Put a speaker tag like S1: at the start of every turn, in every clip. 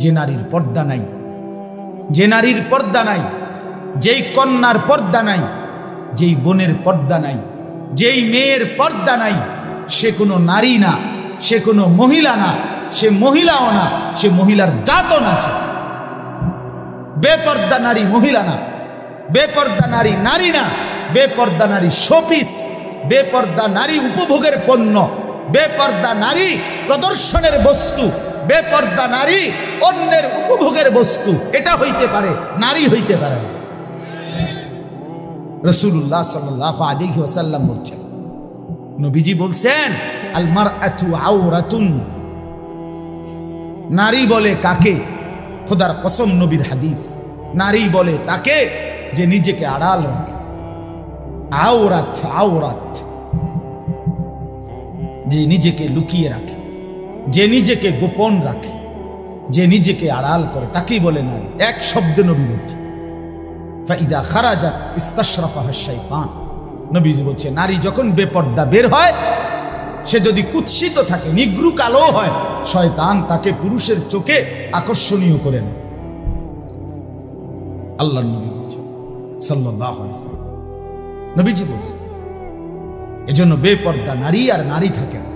S1: যে নারীর পর্দা নাই, যে নারীর পর্দা নাই, যেই কন্যার পর্দা নাই, যেই বোনের পর্দা নাই, যেই মেয়ের পর্দা নাই, সে কোনো নারী না, সে কোনো মহিলা না, সে মহিলাও না, সে মহিলার জাতও না। বেপর্দা নারী মহিলা না, বেপর্দা নারী নারী না, বেপর্দা নারী শোপিস, বেপর্দা নারী উপভোগের পণ্য, বেপর্দা নারী প্রদর্শনের বস্তু, বেপর্দা নারী অন্যের উপভোগের বস্তু। এটা হইতে পারে, নারী হইতে পারে না। রাসূলুল্লাহ সাল্লাল্লাহু আলাইহি ওয়াসাল্লাম বলছেন, নবীজি বলছেন, আল মারআতু আওরাতুন। নারী বলে কাকে? খোদার কসম, নবীর হাদিস, নারী বলে তাকে যে নিজেকে আড়াল রাখে। আওরাত, আওরাত, যে নিজেকে লুকিয়ে রাখে, যে নিজেকে গোপন রাখে, যে নিজেকে আড়াল করে, তাকেই বলে নারী। এক শব্দে নবী বলছে, ফাইজা খারাজাত ইস্তাশরাফাহা শাইতান। নবীজি বলছে, নারী যখন বেপর্দা বের হয়, সে যদি কুৎসিত থাকে, নিগ্রু কালো হয়, শয়তান তাকে পুরুষের চোখে আকর্ষণীয় করে নেয়। আল্লাহর নবী বলছে সাল্লাল্লাহু আলাইহি ওয়াসাল্লাম, নবীজি বলছে, এজন্য বেপর্দা নারী আর নারী থাকে না।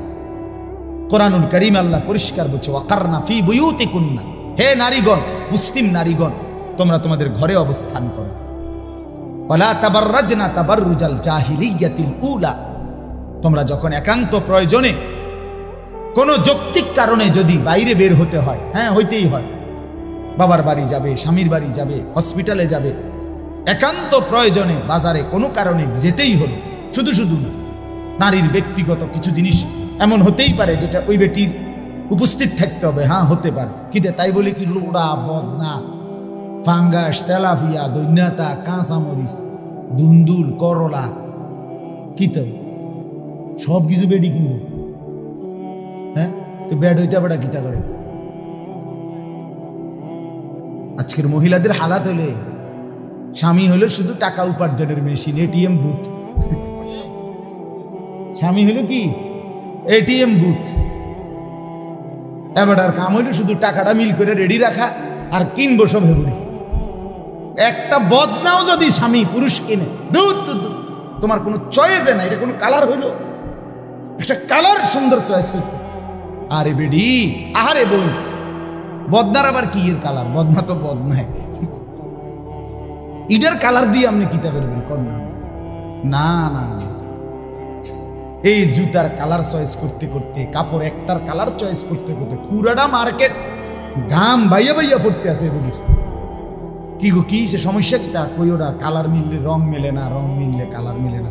S1: কোরআনুল কারীম আল্লাহ পরিষ্কার বলছে, ওয়াকারনা ফি বুয়ুতিকুন্না, হে নারীগণ, মুসলিম নারীগণ, তোমরা তোমাদের ঘরে অবস্থান করো। ওয়ালা তাবাররাজনা তাবাররুজাল জাহিলিয়াতিল উলা, তোমরা যখন একান্ত প্রয়োজনে কোনো যৌক্তিক কারণে যদি বাইরে বের হতে হয়, হ্যাঁ হইতেই হয়, বাবার বাড়ি যাবে, স্বামীর বাড়ি যাবে, হসপিটালে যাবে, একান্ত প্রয়োজনে বাজারে কোনো কারণে যেতেই হলো, শুধু শুধু নারীর ব্যক্তিগত কিছু জিনিস এমন হতেই পারে যেটা ওই বেটির উপস্থিত থাকতে হবে, হ্যাঁ হতে পারে, কিন্তু তাই বলে কি লোড়া, বদনা, ফাঙ্গাস, তেলাপিয়া, দৈন্যতা, কাঁচামরিচ, ধুন্দুল, করলা, কি তো সব কিছু বেডি কিনবে, হ্যাঁ? তো ব্যাড হইতে পারে কিতা করে। আজকের মহিলাদের হালাত হলে, স্বামী হলো শুধু টাকা উপার্জনের মেশিন, এটিএম বুথ। স্বামী হলো কি এটিএম বুথ। এবার আর কাম হইলো শুধু টাকাটা মিল করে রেডি রাখা আর কিনবো সব হেবুরি। একটা বদনাও যদি স্বামী পুরুষ কিনে, তোমার কোনো চয়েসে না, এটা কোনো কালার হইলো, একটা কালার সুন্দর চয়েস করতে। আরে বেডি, আহারে বোন, বদনার আবার কি এর কালার? বদনা তো বদনায়, ইটার কালার দিয়ে আপনি কিতা করবেন? কন্যা না না, এই জুতার কালার চয়েস করতে করতে, কাপড় একটার কালার চয়েস করতে করতে পুরাটা মার্কেট গাম বাইয়া বাইয়া পড়তে আছে। বলির কি গো, কি সে সমস্যা কি? তা কই ওরা কালার মিললে রং মেলে না, রং মিললে কালার মিলে না।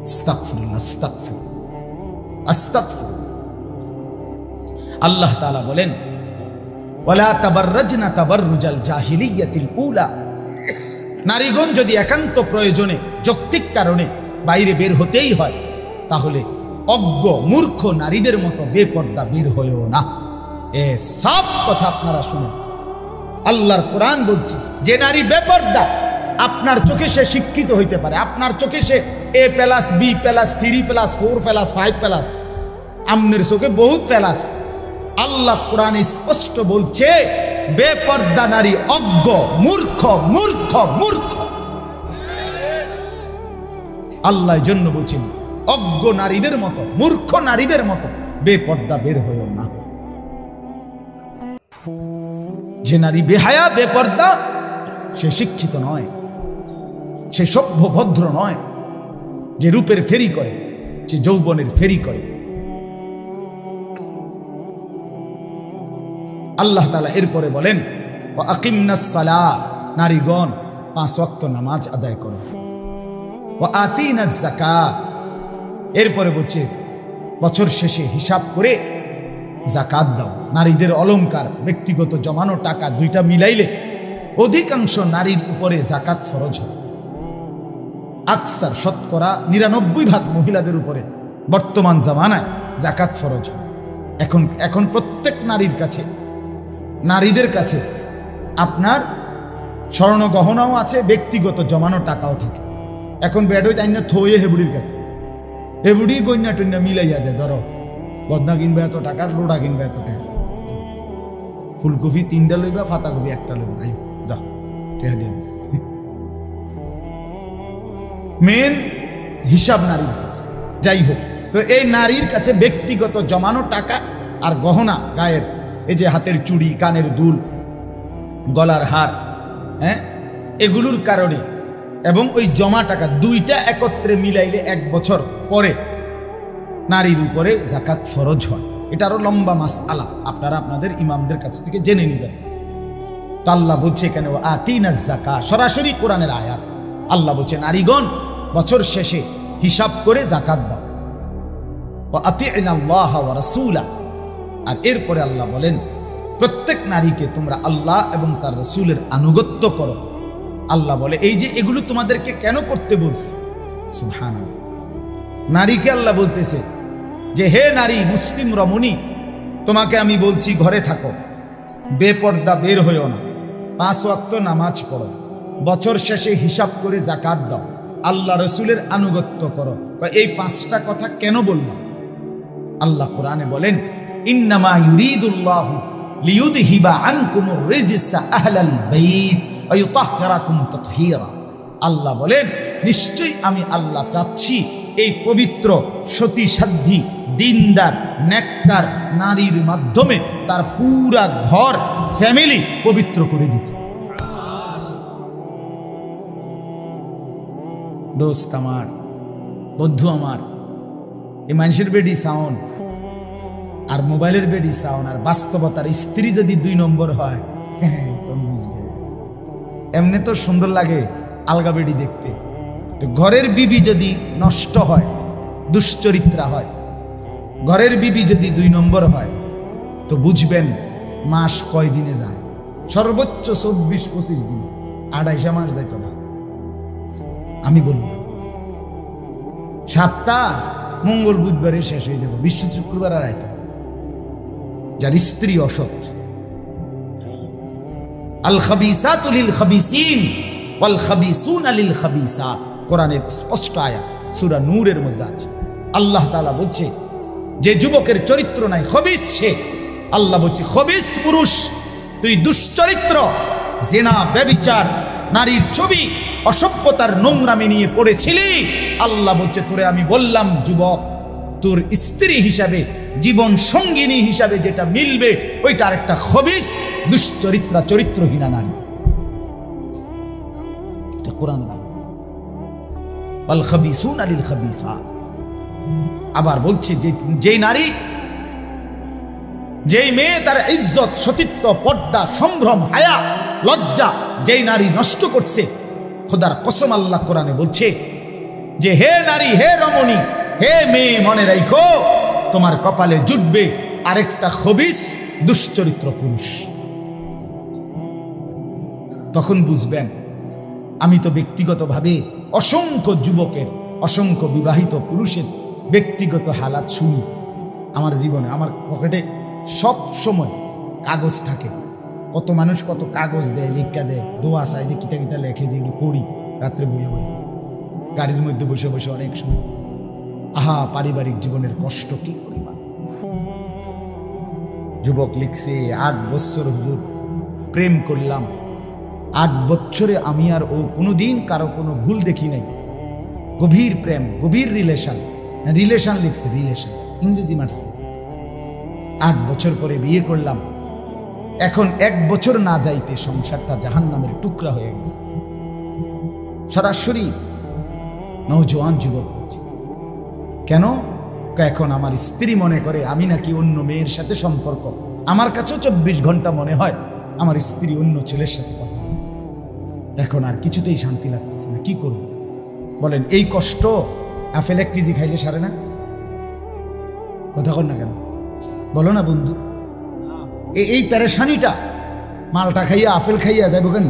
S1: আস্তাগফিরুল্লাহ, আস্তাগফিরুল্লাহ, আস্তাগফিরুল্লাহ। আল্লাহ তাআলা বলেন, ওয়ালা তাবাররাজনা তাবাররুজাল জাহিলিয়াতিল উলা, নারীগণ যদি একান্ত প্রয়োজনে, যৌক্তিক কারণে বাইরে বের হতেই হয়, তাহলে অজ্ঞ মূর্খ নারীদের মতো বেপর্দা বের হয়েও না। এ সাফ কথা আপনারা শুনেন, আল্লাহর কোরআন বলছে, যে নারী বেপর্দা, আপনার চোখে সে শিক্ষিত হইতে পারে, আপনার চোখে সে A+, B+, 3+, 4+, 5+, আমনের চোখে বহুত প্লাস। আল্লাহ কোরআনে স্পষ্ট বলছে, বেপর্দা নারী অজ্ঞ, মূর্খ, মূর্খ, মূর্খ। আল্লাহ জন্য বলছেন, অজ্ঞ নারীদের মতো, মূর্খ নারীদের মতো বেপর্দা বের হইও না। যে নারী বেহায়া, বেপর্দা, সে শিক্ষিত নয়, সে সভ্য ভদ্র নয়। যে রূপের ফেরি করে, যে যৌবনের ফেরি করে। আল্লাহ তাআলা এরপরে বলেন, ওয়া আকিমনাস সালাহ, নারীগণ 5 ওয়াক্ত নামাজ আদায় করো। ওয়া আতিনাজ যাকাত, এরপরে বলছে বছর শেষে হিসাব করে যাকাত দাও। নারীদের অলংকার, ব্যক্তিগত জমানো টাকা, দুইটা মিলাইলে অধিকাংশ নারীর উপরে যাকাত ফরজ হয়। আকসার, শতকরা 99% মহিলাদের উপরে বর্তমান জামানায় যাকাত ফরজ হয়। এখন প্রত্যেক নারীর কাছে, নারীদের কাছে আপনার স্বর্ণ গহনাও আছে, ব্যক্তিগত জমানো টাকাও থাকে। এখন বেডই তাই না থয়ে হেবুড়ির কাছে, হেবুড়ি গন্যা টন্যা মিলাইয়া দেয়, ধরো বদনা কিনবে এত টাকা, লোড়া কিনবে এত টাকা, ফুলকপি 3টা লইবা, পাতাকপি 1টা লইবা, আই যাও টেহা দিয়ে দিস। মেন হিসাব নারীর কাছে। যাই হোক, তো এই নারীর কাছে ব্যক্তিগত জমানো টাকা আর গহনা, গায়ের এই যে হাতের চুড়ি, কানের দুল, গলার হার, হ্যাঁ, এগুলোর কারণে এবং ওই জমা টাকা দুইটা একত্রে মিলাইলে 1 বছর পরে নারীর উপরে যাকাত ফরজ হয়। এটা আরো লম্বা মাসআলা, আপনারা আপনাদের ইমামদের কাছ থেকে জেনে নেবেন। তো আল্লাহ বলছে এখানে আতিনা যাকাত, সরাসরি কোরআনের আয়াত। আল্লাহ বলছে নারীগণ বছর শেষে হিসাব করে যাকাত দাও। ওয়া আতিনা আল্লাহ ওয়া রাসূলা, আর এরপরে আল্লাহ বলেন প্রত্যেক নারীকে তোমরা আল্লাহ এবং তার রাসূলের আনুগত্য করো। আল্লাহ বলে এই যে এগুলো তোমাদেরকে কেন করতে বলছে, সুবহানাল্লাহ। নারীকে আল্লাহ বলতেছে যে হে নারী, মুসলিম রমণী, তোমাকে আমি বলছি ঘরে থাকো, বেপর্দা বের হইও না, 5 ওয়াক্ত নামাজ পড়ো, বছর শেষে হিসাব করে যাকাত দাও, আল্লাহ রসুলের আনুগত্য করো। এই 5টা কথা কেন বললাম? আল্লাহ কোরআনে বলেন ইন্নামা ইউরিদুল্লাহু লিইউযহিবা আনকুমুর রিজসা আহলাল বাইত ওয়া ইউতাহহিরাকুম তাতহীরা। আল্লাহ বলেন নিশ্চয়ই আমি আল্লাহ চাচ্ছি এই পবিত্র সতী সাধ্বী দিনদার নেককার নারীর মাধ্যমে তার পুরা ঘর ফ্যামিলি পবিত্র করে দিতে। দোস্ত আমার, বন্ধু আমার, এই মানুষের বেডি সাউন্ড আর মোবাইলের বেডি সাউন্ড আর বাস্তবতার স্ত্রী যদি 2 নম্বর হয়, তো বুঝবে। এমনি তো সুন্দর লাগে আলগা বেডি দেখতে, তো ঘরের বিবি যদি নষ্ট হয়, দুশ্চরিত্রা হয়, ঘরের বিবি যদি 2 নম্বর হয়, তো বুঝবেন মাস কয় দিনে যায়? সর্বোচ্চ 24-25 দিন, 28 মাস যাইতো না। আমি বললাম সপ্তাহ মঙ্গল বুধবারে শেষ হয়ে যাবে, বিশ্ব শুক্রবার আর আইতো। যার স্ত্রী অসৎ, আল খাবিসাতু লিল খাবিসিন ওয়াল খাবিসুনা লিল খাবিসাত, কোরআনের স্পষ্ট আয়াত সূরা নূরের মধ্যে আছে। আল্লাহ তাআলা বলছে যে যুবকের চরিত্র নাই, খবিস সে। আল্লাহ বলছে খবিস পুরুষ, তুই দুশ্চরিত্র, জিনা, ব্যভিচার, নারীর ছবি, অসভ্যতার নোংরামি নিয়ে পড়েছিলি। আল্লাহ বলছে তোরে আমি বললাম যুবক, তোর স্ত্রী হিসাবে, জীবন সঙ্গিনী হিসাবে যেটা মিলবে ওইটা আরেকটা খবিস দুশ্চরিত্রা, চরিত্রহীনা নারী। এটা কোরআন। ওয়াল খাবিসুনা লিল খাবিসাত। আবার বলছে যে নারী, যেই মেয়ে তার ইজ্জত, সতীত্ব, পর্দা, সম্ভ্রম, হায়া, লজ্জা যেই নারী নষ্ট করছে, খোদার কসম আল্লাহ কোরআনে বলছে যে হে নারী, হে রমণী, হে মেয়ে, মনে রাখো তোমার কপালে জুটবে আরেকটা খবিস দুশ্চরিত্র পুরুষ। তখন বুঝবেন আমি তো ব্যক্তিগতভাবে অসংখ্য যুবকের, অসংখ্য বিবাহিত পুরুষের ব্যক্তিগত হালাত শুনি আমার জীবনে। আমার পকেটে সব সময় কাগজ থাকে, কত মানুষ কত কাগজ দেয়, লিখা দেয়, দোয়া চায়, যে কিতা কিতা লেখে, যেগুলো পড়ি রাত্রে বইয়ে বইয়ে, গাড়ির মধ্যে বসে বসে অনেক সময়। আহা, পারিবারিক জীবনের কষ্ট কি পরিমাণ। যুবক লিখছে 8 বছর হুজুর প্রেম করলাম, 8 বছরে আমি আর ও কোনোদিন কারো কোনো ভুল দেখি নাই, গভীর প্রেম, গভীর রিলেশন লিখছে, রিলেশন ইংরেজি মারছে। 8 বছর পরে বিয়ে করলাম, এখন 1 বছর না যাইতে সংসারটা জাহান্নামের টুকরা হয়ে গেছে। সরাসরি নওজোয়ান যুবক বলছে, কেন? এখন আমার স্ত্রী মনে করে আমি নাকি অন্য মেয়ের সাথে সম্পর্ক। আমার কাছেও 24 ঘন্টা মনে হয় আমার স্ত্রী অন্য ছেলের সাথে কথা বলে। এখন আর কিছুতেই শান্তি লাগতেছে না, কি করব বলেন? এই কষ্ট আপেল 1 কেজি খাইলে সারে না? কথা কর না কেন, বলো না বন্ধু? এই পেরেশানিটা মালটা খাইয়া, আপেল খাইয়া যাবো কেন?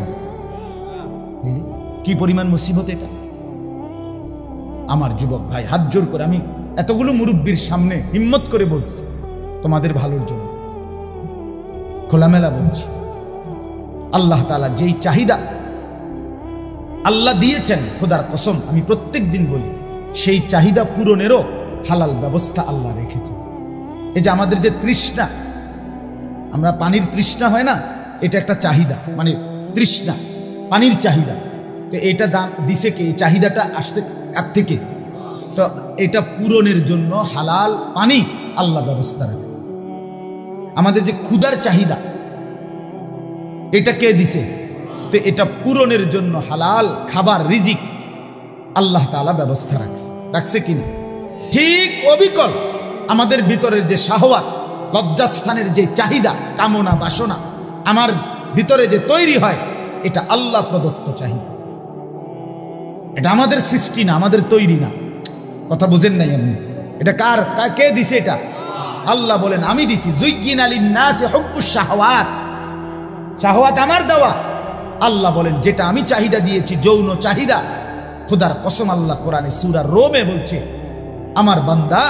S1: কি পরিমাণ মুসিবত এটা। আমার যুবক ভাই, হাত জোর করে আমি এতগুলো মুরব্বীর সামনে হিম্মত করে বলছি, তোমাদের ভালোর জন্য খোলামেলা বলছি। আল্লাহ তাআলা যেই চাহিদা আল্লাহ দিয়েছেন, খোদার কসম আমি প্রত্যেক দিন বলি, সেই চাহিদা পূরণেরও হালাল ব্যবস্থা আল্লাহ রেখেছেন। এই যে আমাদের যে তৃষ্ণা, আমরা পানির তৃষ্ণা হয় না, এটা একটা চাহিদা, মানে তৃষ্ণা, পানির চাহিদা। তো এটা দান দিছে কে? এই চাহিদাটা আসছে কার থেকে? তো এটা পূরণের জন্য হালাল পানি আল্লাহ ব্যবস্থা রাখছে। আমাদের যে ক্ষুধার চাহিদা, এটা কে দিছে? তো এটা পূরণের জন্য হালাল খাবার, রিজিক আল্লাহ তাআলা ব্যবস্থা রাখছে কিনা? ঠিক অবিকল আমাদের ভিতরের যে শাহওয়াত, লজ্জাস্থানের যে চাহিদা, কামনা, বাসনা আমার ভিতরে যে তৈরি হয়, এটা আল্লাহ প্রদত্ত চাহিদা। এটা আমাদের সৃষ্টি না, আমাদের তৈরি না। কথা বুঝেন নাই আপনি? এটা কে দিছে? এটা আল্লাহ বলেন আমি দিছি। যুইয়িনা লিন-নাসি হুব্বুশ শাহওয়াত, শাহওয়াত আমার দেওয়া। আল্লাহ বলেন যেটা আমি চাহিদা দিয়েছি, যৌন চাহিদা, খোদার কসম আল্লাহ কোরআনে সূরা রোমে বলছে, আমার বান্দা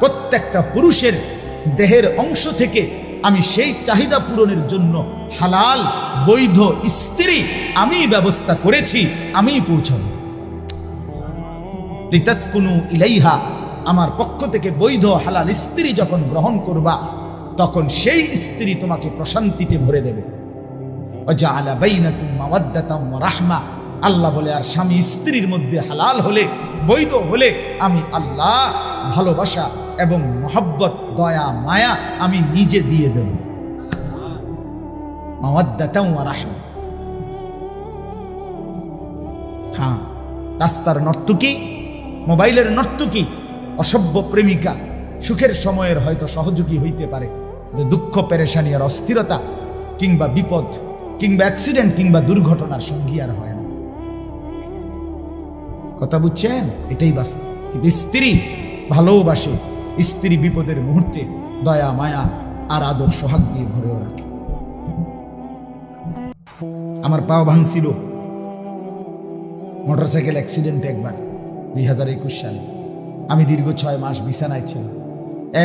S1: প্রত্যেকটা পুরুষের দেহের অংশ থেকে আমি সেই চাহিদা পূরণের জন্য হালাল বৈধ স্ত্রী আমি ব্যবস্থা করেছি, আমি পৌঁছাবো। লিতাসকুনু ইলাইহা, আমার পক্ষ থেকে বৈধ হালাল স্ত্রী যখন গ্রহণ করবা, তখন সেই স্ত্রী তোমাকে প্রশান্তিতে ভরে দেবে। ওয়াজআলা বাইনাকুম মাওয়াদ্দাতাম ওয়া রাহমা, আল্লাহ বলে আর স্বামী স্ত্রীর মধ্যে হালাল হলে, বৈধ হলে আমি আল্লাহ ভালোবাসা এবং মহব্বত, দয়া, মায়া আমি নিজে দিয়ে দেব। মাওয়াদ্দাতাম ওয়া রাহমা। হ্যাঁ, রাস্তার নর্তকী, মোবাইলের নর্তকী, অসভ্য প্রেমিকা সুখের সময়ের হয়তো সহযোগী হইতে পারে, যে দুঃখ, পেরেশানি আর অস্থিরতা কিংবা বিপদ কিংবা অ্যাক্সিডেন্ট কিংবা দুর্ঘটনার সঙ্গী আর হয় না। কথা বুঝছেন? এটাই বাস্তব। কিন্তু স্ত্রী ভালোবাসে, স্ত্রী বিপদের মুহূর্তে দয়া, মায়া আর আদর সোহাগ দিয়ে ভরেও রাখে। আমার পাও ভাঙছিল মোটরসাইকেল অ্যাক্সিডেন্টে একবার 2021 সালে। আমি দীর্ঘ 6 মাস বিছানায় ছিলাম,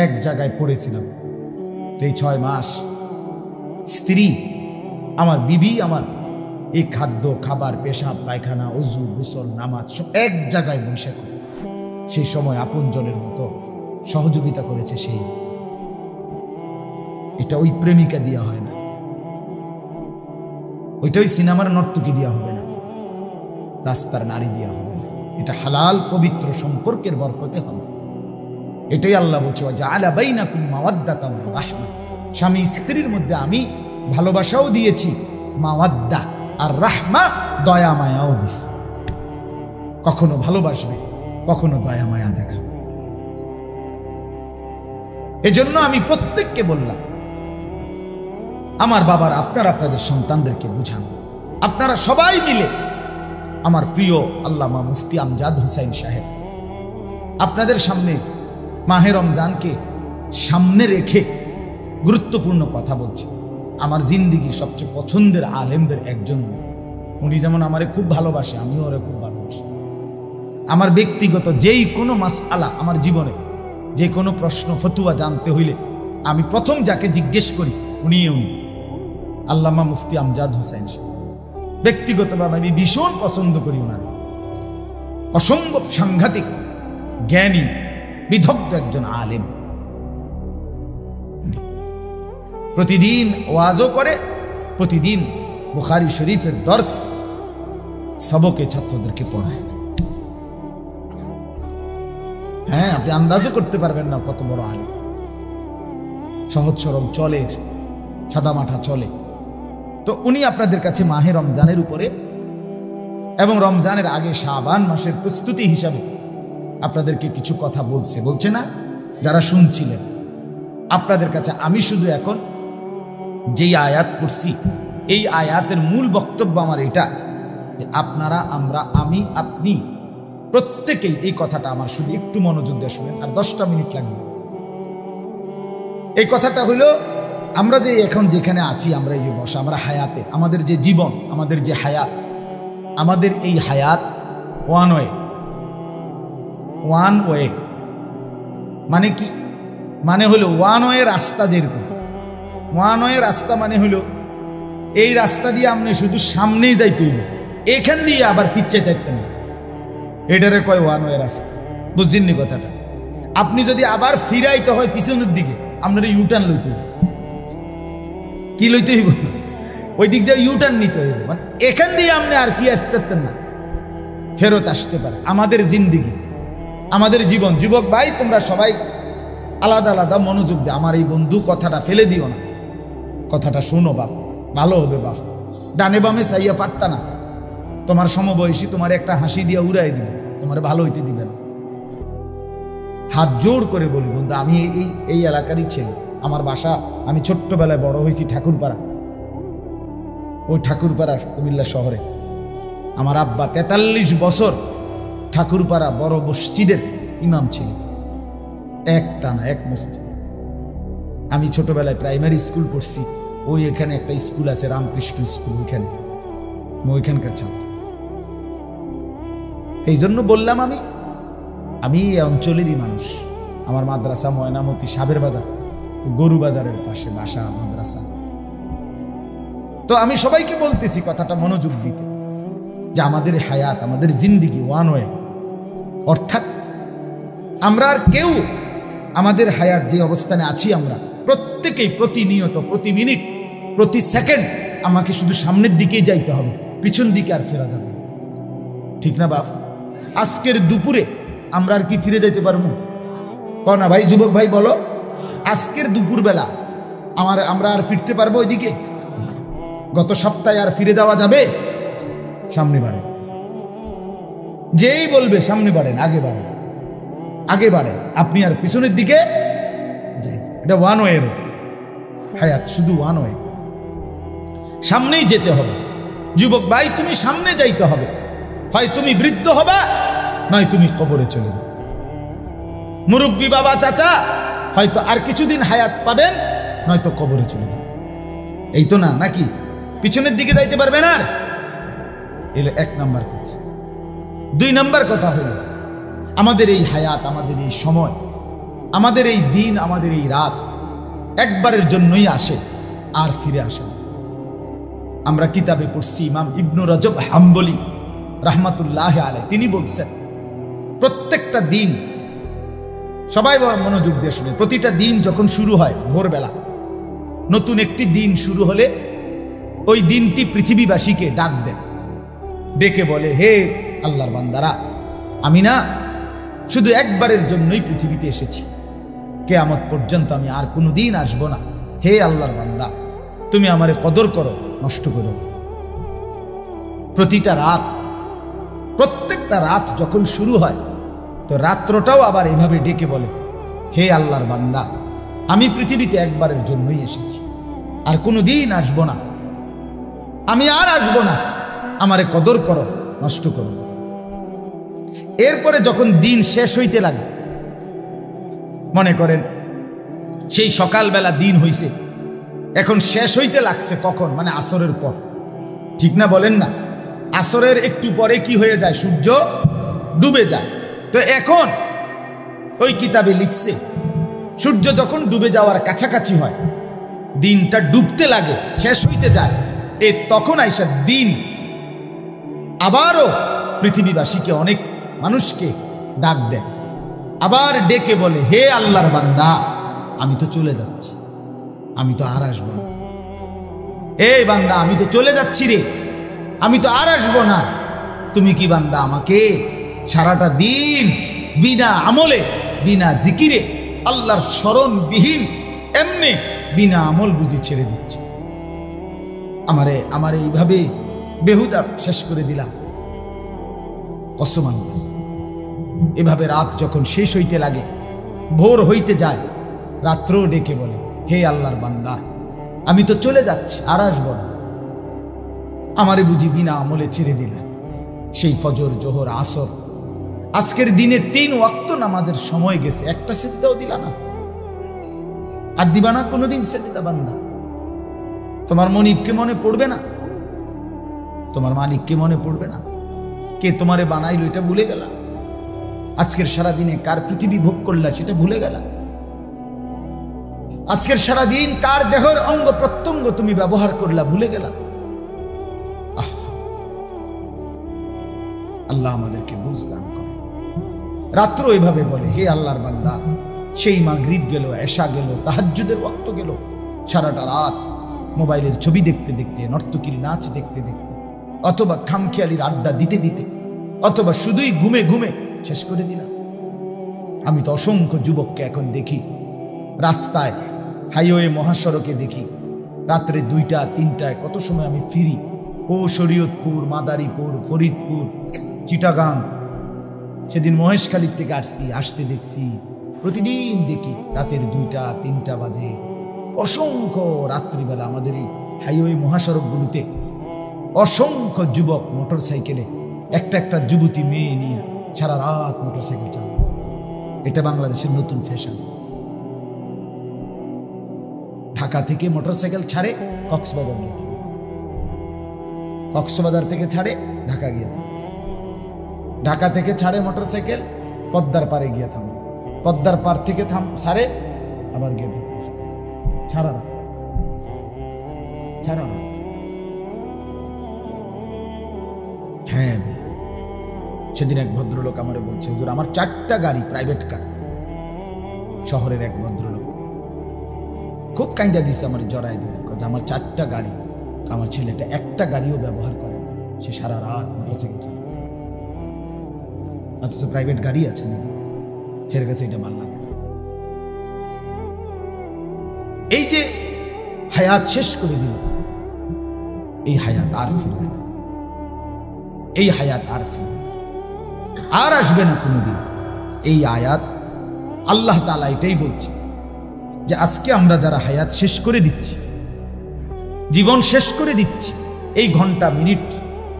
S1: এক জায়গায় পড়েছিলাম। এই 6 মাস স্ত্রী, আমার বিবি, আমার এই খাদ্য, খাবার, পেশাব, পায়খানা, ওযু, গোসল, নামাজ সব এক জায়গায় বসে করছে। সেই সময় আপনজনের মতো সহযোগিতা করেছে সেই। এটা ওই প্রেমিকা দিয়া হয় না, ওইটা ওই সিনেমার নর্তকী দিয়া হবে না, রাস্তার নারী দিয়া হবে না। এটা হালাল পবিত্র সম্পর্কের বরকতে হবে। এটাই আল্লাহ বলছে, ওয়াজআলা বাইনাকুম মাওয়াদ্দাতাম ওয়া রাহমা, স্বামী স্ত্রীর মধ্যে আমি ভালোবাসাও দিয়েছি, মাওয়াদ্দা আর রাহমা, দয়া মায়াও দিয়েছি। কখনো ভালোবাসবে, কখনো দয়া মায়া দেখাবে। এজন্য আমি প্রত্যেককে বললাম, আমার বাবার আপনারা আপনাদের সন্তানদেরকে বুঝান। আপনারা সবাই মিলে, আমার প্রিয় আল্লামা মুফতি আমজাদ হুসাইন সাহেব আপনাদের সামনে মাহে রমজানকে সামনে রেখে গুরুত্বপূর্ণ কথা বলছে। আমার জিন্দিগির সবচেয়ে পছন্দের আলেমদের একজন উনি। যেমন আমারে খুব ভালোবাসে, আমিও ওরে খুব ভালোবাসি। আমার ব্যক্তিগত যেই কোনো মাসআলা, আমার জীবনে যে কোনো প্রশ্ন ফতুয়া জানতে হইলে আমি প্রথম যাকে জিজ্ঞেস করি উনি আল্লামা মুফতি আমজাদ হুসাইন সাহেব। ব্যক্তিগতভাবে আমি ভীষণ পছন্দ করি ওনার। অসম্ভব সাংঘাতিক জ্ঞানী, বিদগ্ধ একজন আলেম। প্রতিদিন ওয়াজও করে, প্রতিদিন বুখারী শরীফের দর্স সবকে ছাত্রদেরকে পড়ায়। হ্যাঁ, আপনি আন্দাজও করতে পারবেন না কত বড় আলেম। সহজ সরল চলে, সাদামাঠা চলে। তো উনি আপনাদের কাছে মাহে রমজানের উপরে এবং রমজানের আগে শাবান মাসের প্রস্তুতি হিসাবে আপনাদেরকে কিছু কথা বলছে না? যারা শুনছিলেন, আপনাদের কাছে আমি শুধু এখন যেই আয়াত পড়ছি, এই আয়াতের মূল বক্তব্য আমার এটা যে আপনারা, আমরা, আমি, আপনি প্রত্যেকেই এই কথাটা আমার শুধু একটু মনোযোগ দিয়ে শুনেন, আর 10টা মিনিট লাগবে। এই কথাটা হলো, আমরা যে এখন যেখানে আছি, আমরা এই যে বসা, আমরা হায়াতে, আমাদের যে জীবন, আমাদের যে হায়াত, আমাদের এই হায়াত ওয়ান ওয়ে মানে কি? মানে হলো ওয়ান ওয়ে রাস্তা। যেরকম ওয়ান ওয়ে রাস্তা মানে হলো এই রাস্তা দিয়ে আপনি শুধু সামনেই যাইতে হইল, এখান দিয়ে আবার ফিরতে চাইতেন, এটারে কয় ওয়ান ওয়ে রাস্তা। বুঝছেননি কথাটা? আপনি যদি আবার ফিরাইতে হয় পিছনের দিকে, আপনার ইউটার্ন লইতে হবে। কি লইতে হইব, ওই দিক দিয়ে ইউটার্ন নিতে হইব, মানে এখান দিয়ে আপনি আর কি আসতে পারতেন না, ফেরত আসতে পারে। আমাদের জিন্দিগি, আমাদের জীবন, যুবক ভাই তোমরা সবাই আলাদা আলাদা মনোযোগ দিয়ে আমার এই বন্ধু কথাটা ফেলে দিও না, কথাটা শোনো বাপ, ভালো হবে বাপ। ডানে বামে চাইয়া পারতা না, তোমার সমবয়সী তোমার একটা হাসি দিয়ে উড়াই দিবে, তোমার ভালো হইতে দিবে না। হাত জোর করে বলি বন্ধু, আমি এই এলাকারই ছেলে, আমার বাসা, আমি ছোট্টবেলায় বড় হয়েছি ঠাকুরপাড়া, ওই ঠাকুরপাড়া কুমিল্লা শহরে। আমার আব্বা 43 বছর ঠাকুরপাড়া বড় মসজিদের ইমাম ছিল, একটানা এক মসজিদ। আমি ছোটবেলায় প্রাইমারি স্কুল পড়ছি, ওই এখানে একটা স্কুল আছে রামকৃষ্ণ স্কুল, ওইখানে ওইখানকার ছাত্র। এই জন্য বললাম আমি এই অঞ্চলেরই মানুষ। আমার মাদ্রাসা ময়নামতি সাবের বাজার, গরু বাজারের পাশে বাসা মাদ্রাসা। তো আমি সবাইকে বলতেছি কথাটা মনোযোগ দিতে, যে আমাদের হায়াত, আমাদের জিন্দিগি ওয়ান ওয়ে, অর্থাৎ আমরা আর কেউ আমাদের হায়াত যে অবস্থানে আছি আমরা প্রত্যেকেই প্রতিনিয়ত, প্রতি মিনিট, প্রতি সেকেন্ড আমাকে শুধু সামনের দিকেই যাইতে হবে, পিছন দিকে আর ফেরা যাবে না, ঠিক না বাপ? আজকের দুপুরে আমরা আর কি ফিরে যাইতে পারবো? কনা ভাই, যুবক ভাই বলো, আজকের দুপুরবেলা আমরা আর ফিরতে পারবো ওইদিকে? গত সপ্তাহে আর ফিরে যাওয়া যাবে? সামনে বাড়ে, যেই বলবে সামনে বাড়েন, আগে বাড়েন, আগে বাড়েন, আপনি আর পিছনের দিকে যাইতে। এটা ওয়ান ওয়ে হায়াত, শুধু ওয়ান ওয়ে, সামনেই যেতে হবে। যুবক ভাই তুমি সামনে যাইতে হবে, হয় তুমি বৃদ্ধ হবা, নয় তুমি কবরে চলে যাবে। মুরব্বী বাবা চাচা হয়তো আর কিছুদিন হায়াত পাবেন, নয়তো কবরে চলে যাবে। এই তো না, নাকি পিছনের দিকে যাইতে পারবে না? এলো 1 নাম্বার কথা। 2 নাম্বার কথা হলো, আমাদের এই হায়াত, আমাদের এই সময়, আমাদের এই দিন, আমাদের এই রাত একবারের জন্যই আসে, আর ফিরে আসে না। আমরা কিতাবে পড়ছি, ইমাম ইবনু রজব হাম্বলি রাহমাতুল্লাহ আলাইহি তিনি বলছেন, প্রত্যেকটা দিন, সবাই মনোযোগ দিয়ে শুনে, প্রতিটা দিন যখন শুরু হয় ভোরবেলা, নতুন একটি দিন শুরু হলে ওই দিনটি পৃথিবীবাসীকে ডাক দেয়, ডেকে বলে, হে আল্লাহর বান্দারা, আমি না শুধু একবারের জন্যই পৃথিবীতে এসেছি, কিয়ামত পর্যন্ত আমি আর কোনো দিন আসবো না। হে আল্লাহর বান্দা, তুমি আমারে কদর করো, নষ্ট করো। প্রতিটা রাত, প্রত্যেকটা রাত যখন শুরু হয়, তো রাত্রটাও আবার এভাবে ডেকে বলে, হে আল্লাহর বান্দা, আমি পৃথিবীতে একবারের জন্যই এসেছি, আর কোনো দিন আসবো না, আমি আর আসবো না, আমারে কদর করো, নষ্ট করো। এরপরে যখন দিন শেষ হইতে লাগে, মনে করেন সেই সকালবেলা দিন হইছে, এখন শেষ হইতে লাগছে কখন? মানে আসরের পর, ঠিক না বলেন না? আসরের একটু পরে কি হয়ে যায়? সূর্য ডুবে যায়। তো এখন ওই কিতাবে লিখছে, সূর্য যখন ডুবে যাওয়ার কাছাকাছি হয়, দিনটা ডুবতে লাগে, শেষ হইতে যায়, তখন আইসা দিন আবারও পৃথিবীবাসীকে, অনেক মানুষকে ডাক দেয়, আবার ডেকে বলে, হে আল্লাহর বান্দা, আমি তো চলে যাচ্ছি, আমি তো আর আসবো না। এই বান্দা, আমি তো চলে যাচ্ছি রে, আমি তো আর আসবো না। তুমি কি বান্দা আমাকে সারাটা দিন বিনা আমলে, বিনা জিকিরে, আল্লাহর স্মরণবিহীন এমনি বিনা আমল বুঝি ছেড়ে দিচ্ছ? আমারে এইভাবে বেহুদা শেষ করে দিলাম। কসম আল্লাহ, এভাবে রাত যখন শেষ হইতে লাগে, ভোর হইতে যায়, রাত্রও ডেকে বলে, হে আল্লাহর বান্দা, আমি তো চলে যাচ্ছি, আর আসবো না, আমারে বুঝি বিনা আমলে ছেড়ে দিলা। সেই ফজর, জোহর, আসর, আজকের দিনে 3 ওয়াক্ত নামাজের সময় গেছে, একটা সেজদাও দিলা না, আর দিবা না কোনোদিন সেজদা বান্দা। তোমার মনিবকে মনে পড়বে না? তোমার মালিককে মনে পড়বে না? কে তোমারে বানাইলো এটা ভুলে গেলা? আজকের সারাদিনে কার পৃথিবী ভোগ করলা সেটা ভুলে গেলা? আজকের সারাদিন কার দেহের অঙ্গ প্রত্যঙ্গ তুমি ব্যবহার করলা ভুলে গেলা? আল্লাহ আমাদেরকে বুঝদান করে। রাত্র এভাবে বলে, হে আল্লাহর বান্দা, সেই মাগরিব গেল, এশা গেল, তাহাজ্জুদের ওয়াক্ত গেল, সারাটা রাত মোবাইলের ছবি দেখতে দেখতে, নর্তকীর নাচ দেখতে দেখতে, অথবা খামখেয়ালির আড্ডা দিতে দিতে, অথবা শুধুই ঘুমে ঘুমে শেষ করে দিলাম। আমি তো অসংখ্য যুবককে এখন দেখি রাস্তায়, হাইওয়ে মহাসড়কে দেখি রাত্রে 2টা 3টায়, কত সময় আমি ফিরি ও শরীয়তপুর, মাদারীপুর, ফরিদপুর, চিটাগাং। সেদিন মহেশখালীর থেকে আসতে দেখছি, প্রতিদিন দেখি রাতের 2টা 3টা বাজে। অসংখ্য রাত্রিবেলা আমাদের এই হাইওয়ে মহাসড়কগুলোতে অসংখ্য যুবক মোটর সাইকেলে, একটা যুবতী মেয়ে নিয়ে সারা রাত মোটর সাইকেল চালায়। এটা বাংলাদেশের নতুন ফ্যাশন। ঢাকা থেকে মোটর সাইকেল ছাড়ে কক্সবাজার গিয়ে, কক্সবাজার থেকে ছাড়ে ঢাকা গিয়ে থামে, ঢাকা থেকে ছাড়ে মোটর সাইকেল পদ্মার পারে গিয়ে থামে, পদ্মার পার থেকে ছাড়ে আবার গিয়ে সারা রাত, সারা রাত। হ্যাঁ, সেদিন এক ভদ্রলোক আমারে বলছে, হুজুর আমার 4টা গাড়ি, প্রাইভেট কার। শহরের এক ভদ্রলোক খুব কাইন্দা দিচ্ছে আমার, জড়াই ধরে, আমার 4টা গাড়ি, আমার ছেলেটা একটা গাড়িও ব্যবহার করে, সে সারা রাত মোটরসাইকেল চালায়, অথচ প্রাইভেট গাড়ি আছে না, হের কাছে এটা ভাল লাগে। এই যে হায়াত শেষ করে দিল, এই হায়াত আর ফিরবে না, এই হায়াত আর ফিরবে আর আসবে না কোনোদিন। এই আয়াত আল্লাহ তাআলা এটাই বলছে যে আজকে আমরা যারা হায়াত শেষ করে দিচ্ছি, জীবন শেষ করে দিচ্ছি, এই ঘন্টা, মিনিট,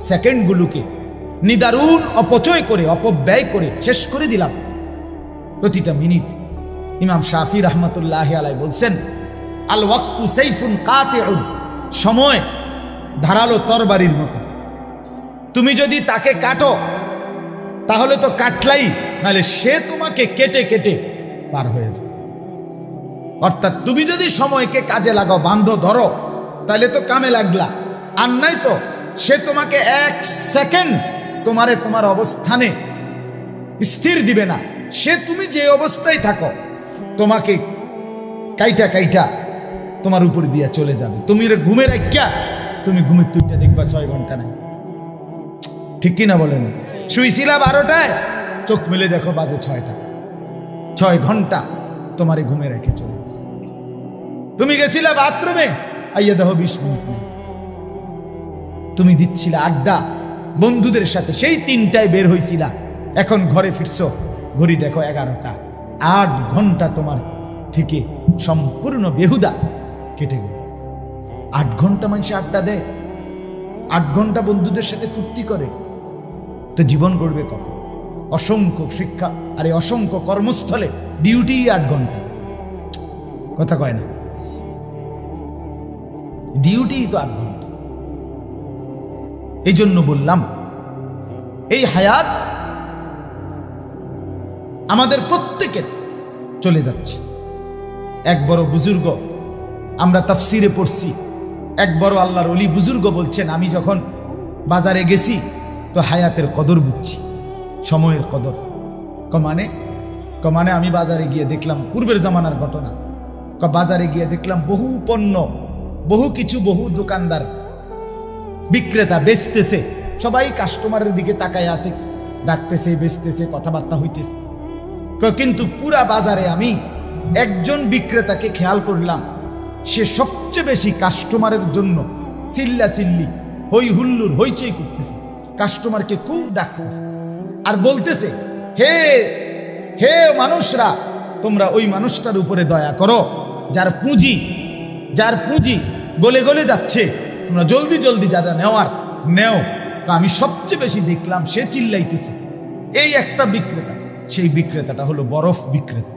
S1: সেকেন্ডগুলোকে নিদারুণ অপচয় করে, অপব্যয় করে শেষ করে দিলাম। প্রতিটা মিনিট, ইমাম শাফি রাহমাতুল্লাহি আলাইহি বলছেন, আল ওয়াক্তু সাইফুন কাতিউন, সময় ধারালো তরবারির মতো, তুমি যদি তাকে কাটো তাহলে তো কাটলাই, নাহলে সে তোমাকে কেটে কেটে পার হয়ে যায়। অর্থাৎ তুমি যদি সময়কে কাজে লাগাও, বান্ধো, ধরো, তাহলে তো কামে লাগলা, আর নাই তো সে তোমাকে 1 সেকেন্ড তোমার অবস্থানে স্থির দিবে না। সে তুমি যে অবস্থায় থাকো তোমাকে কাইটা কাইটা তোমার উপর দিয়া চলে যাবে। তুমি ঘুমের একটা, তুমি ঘুমের তুইটা দেখবা 6 ঘন্টা নাই, ঠিক কিনা বলেন? শুইছিলা 12টায়, চোখ মেলে দেখো বাজে 6টা, 6 ঘন্টা তোমারে ঘুমে রেখে চলে গেছে। তুমি গেছিলা বাথরুমে, আইয়া দেখো 20 মিনিট নেই। তুমি দিচ্ছিলা আড্ডা বন্ধুদের সাথে, সেই 3টায় বের হইছিলা, এখন ঘরে ফিরছো, ঘড়ি দেখো 11টা। 8 ঘন্টা তোমার থেকে সম্পূর্ণ বেহুদা কেটে গেল। 8 ঘন্টা মানুষ আড্ডা দেয়, 8 ঘন্টা বন্ধুদের সাথে ফুর্তি করে, তো জীবন গড়বে কখন? অসংখ্য শিক্ষা, আরে অসংখ্য কর্মস্থলে ডিউটি 8 ঘন্টা, কথা কয় না, ডিউটি তো 8 ঘন্টা। এই জন্য বললাম, এই হায়াত আমাদের প্রত্যেকের চলে যাচ্ছে। এক বড় বুজুর্গ, আমরা তাফসিরে পড়ছি, এক বড় আল্লাহর ওলি বুজুর্গ বলছেন, আমি যখন বাজারে গেছি তো হায়াতের কদর বুঝছি, সময়ের কদর। কমানে আমি বাজারে গিয়ে দেখলাম, পূর্বের জামানার ঘটনা, বাজারে গিয়ে দেখলাম বহু পণ্য, বহু কিছু, বহু দোকানদার, বিক্রেতা বেচতেছে, সবাই কাস্টমারের দিকে তাকায় আছে, ডাকতেছে, বেচতেছে, কথাবার্তা হইতেছে। কিন্তু পুরা বাজারে আমি একজন বিক্রেতাকে খেয়াল করলাম, সে সবচেয়ে বেশি কাস্টমারের জন্য চিল্লা চিল্লি, হই হুল্লুর, হইচই করতেছে, কাস্টমারকে খুব ডাকতেছে আর বলতেছে, হে হে মানুষরা, তোমরা ওই মানুষটার উপরে দয়া করো যার পুঁজি গলে গলে যাচ্ছে, তোমরা জলদি জলদি যারা নেওয়ার নেও। আমি সবচেয়ে বেশি দেখলাম সে চিল্লাইতেছে, এই একটা বিক্রেতা। সেই বিক্রেতাটা হলো বরফ বিক্রেতা।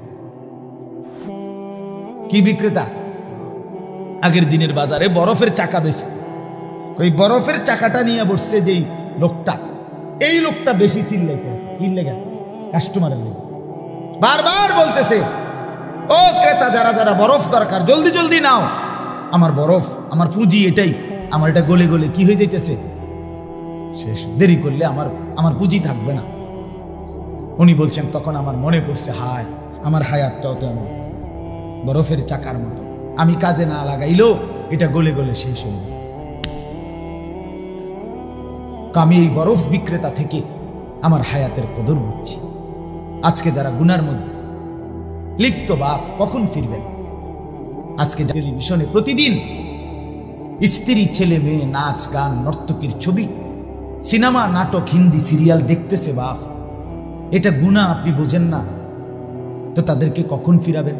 S1: কি বিক্রেতা? আগের দিনের বাজারে বরফের চাকা বেচত। ওই বরফের চাকাটা নিয়ে বসছে যেই লোকটা, এই লোকটা বেশি চিল্লাইতেছে। কি লেগে? কাস্টমারের লেগে। বারবার বলতেছে, ও ক্রেতা, যারা যারা বরফ দরকার জলদি জলদি নাও, আমার বরফ, আমার পুঁজি এটাই, আমার এটা গলে গলে কি হয়ে যাইতেছে শেষ, দেরি করলে আমার পুঁজি থাকবে না। উনি বলছেন, তখন আমার মনে পড়ছে, হায়, আমার হায়াতটাও তো এমন বরফের চাকার মতো, আমি কাজে না লাগাইলেও এটা গলে গলে শেষ হয়ে যায়। আমি এই বরফ বিক্রেতা থেকে আমার হায়াতের কদর বুঝছি। আজকে যারা গুনার মধ্যে লিপ্ত, বাপ কখন ফিরবেন? আজকে টেলিভিশনে প্রতিদিন স্ত্রী, ছেলে, মেয়ে, নাচ, গান, নর্তকীর ছবি, সিনেমা, নাটক, হিন্দি সিরিয়াল দেখতেছে বাপ, এটা গুনাহ আপনি বোঝেন না, তো তাদেরকে কখন ফিরাবেন?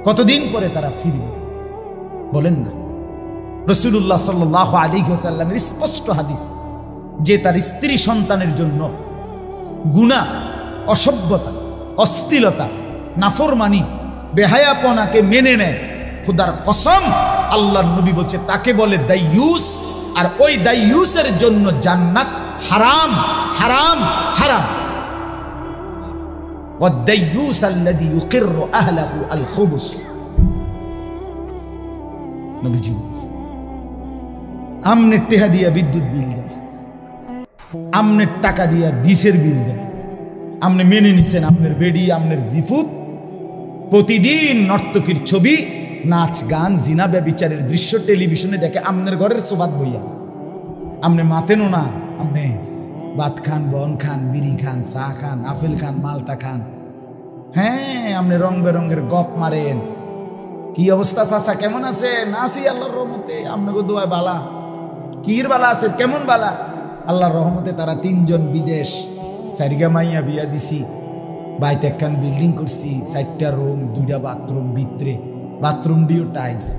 S1: কতদিন পরে তারা ফিরবে বলেন না? রাসূলুল্লাহ সাল্লাল্লাহু আলাইহি ওয়াসাল্লামের স্পষ্ট হাদিস যে তার স্ত্রী সন্তানের জন্য গুনাহ, অসভ্যতা, অশ্লীলতা, নাফরমানি, বেহায়াপনাকে মেনে নেয়, খোদার কসম আল্লাহর নবী বলছে তাকে বলে দাইয়ুস, আর ওই দাইয়ুসের জন্য জান্নাত হারাম হারাম হারাম। ওয়াদ-দাইয়ুস আল্লাযী ইউকিররু আহলাহু আল-খুবুস। নবীজি বলছে আমনের টেহা দিয়া বিদ্যুৎ বিল দেয়, আমনের টাকা দিয়া ডিশের বিল দেয়, আপনি মেনে নিছেন আপনার বেডি, আপনার জিফুত প্রতিদিন নর্তকীর ছবি, নাচ, গান, জিনা, ব্যভিচারের দৃশ্য টেলিভিশনে দেখে আপনার ঘরের সোবাত বইয়া, আপনি মাতেনও না, আপনি ভাত খান, বন খান, বিড়ি খান, চা খান, আপেল খান, মালটা খান, হ্যাঁ আপনি রং বেরঙের গপ মারেন। কি অবস্থা চাচা, কেমন আছেন? আছি আল্লাহর রহমতে, আপনাকে দোয়ায় বালা। কির বালা আছে? কেমন বালা? আল্লাহর রহমতে তারা 3 জন বিদেশ, 4 মাইয়া বিয়া দিছি, বাইতে একখান বিল্ডিং করছি, 4টা রুম, 2টা বাথরুম, ভিতরে বাথরুম দিও টাইলস।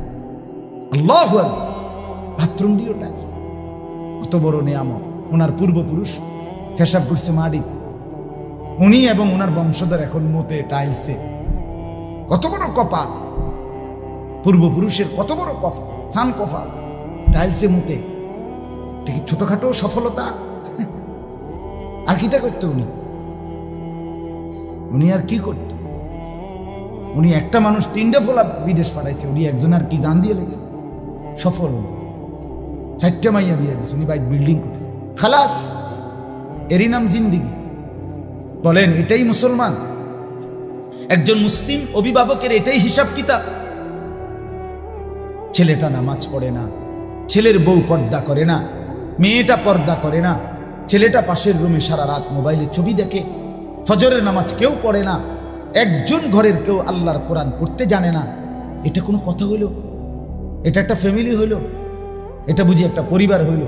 S1: আল্লাহু আকবার, বাথরুম দিও টাইলস, কত বড় নিয়ামত। ওনার পূর্বপুরুষ ফেসাব করছে মাটি, উনি এবং ওনার বংশধর এখন মতে টাইলসে। কত বড় কপাল পূর্বপুরুষের, কত বড় কপাল, সান কপাল, টাইলসে মতে। এটা কি ছোটখাটো সফলতা? আর কিটা করতো উনি আর কি করতো? উনি একটা মানুষ 3টা ফোলা বিদেশ পাঠাইছে, উনি একজন আর কি জান দিয়ে লেগেছে, সফল। 4টা মাইয়া বিয়ে দিচ্ছে, উনি বাইক বিল্ডিং করছে, খালাস, এরই নাম জিন্দিগি। বলেন এটাই মুসলমান? একজন মুসলিম অভিভাবকের এটাই হিসাব কিতাব? ছেলেটা নামাজ পড়ে না, ছেলের বউ পর্দা করে না, মেয়েটা পর্দা করে না, ছেলেটা পাশের রুমে সারা রাত মোবাইলে ছবি দেখে, ফজরের নামাজ কেউ পড়ে না, একজন ঘরের কেউ আল্লাহর কোরআন পড়তে জানে না। এটা কোনো কথা হইল? এটা একটা ফ্যামিলি হইল? এটা বুঝি একটা পরিবার হইল?